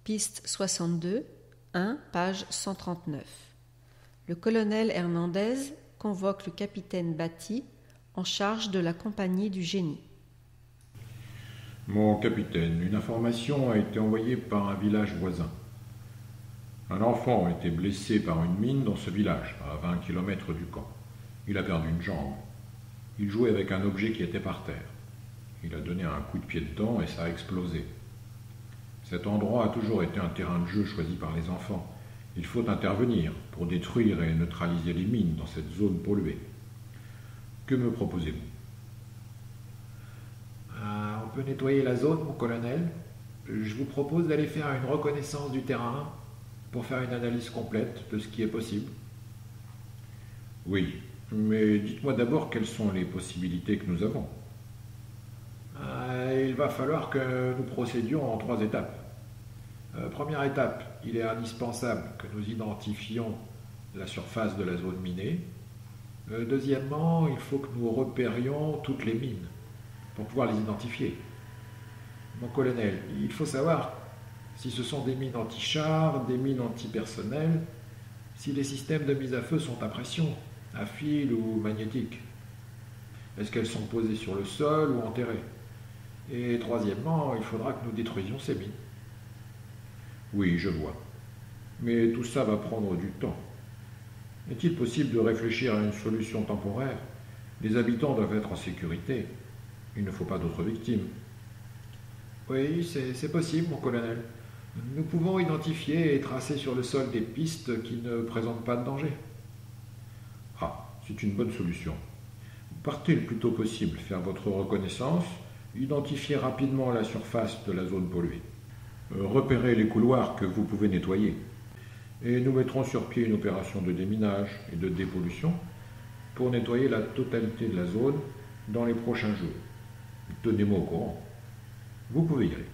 Piste 62, 1, page 139. Le colonel Hernandez convoque le capitaine Batty en charge de la compagnie du génie. Mon capitaine, une information a été envoyée par un village voisin. Un enfant a été blessé par une mine dans ce village, à 20 km du camp. Il a perdu une jambe. Il jouait avec un objet qui était par terre. Il a donné un coup de pied dedans et ça a explosé. Cet endroit a toujours été un terrain de jeu choisi par les enfants. Il faut intervenir pour détruire et neutraliser les mines dans cette zone polluée. Que me proposez-vous ? On peut nettoyer la zone, mon colonel. Je vous propose d'aller faire une reconnaissance du terrain pour faire une analyse complète de ce qui est possible. Oui, mais dites-moi d'abord quelles sont les possibilités que nous avons. Il va falloir que nous procédions en 3 étapes. Première étape, il est indispensable que nous identifions la surface de la zone minée. Deuxièmement, il faut que nous repérions toutes les mines pour pouvoir les identifier. Mon colonel, il faut savoir si ce sont des mines anti-chars, des mines anti-personnel, si les systèmes de mise à feu sont à pression, à fil ou magnétique. Est-ce qu'elles sont posées sur le sol ou enterrées ? Et troisièmement, il faudra que nous détruisions ces mines. Oui, je vois. Mais tout ça va prendre du temps. Est-il possible de réfléchir à une solution temporaire ? Les habitants doivent être en sécurité. Il ne faut pas d'autres victimes. Oui, c'est possible, mon colonel. Nous pouvons identifier et tracer sur le sol des pistes qui ne présentent pas de danger. Ah, c'est une bonne solution. Partez le plus tôt possible faire votre reconnaissance, identifiez rapidement la surface de la zone polluée. Repérez les couloirs que vous pouvez nettoyer. Et nous mettrons sur pied une opération de déminage et de dépollution pour nettoyer la totalité de la zone dans les prochains jours. Tenez-moi au courant. Vous pouvez y aller.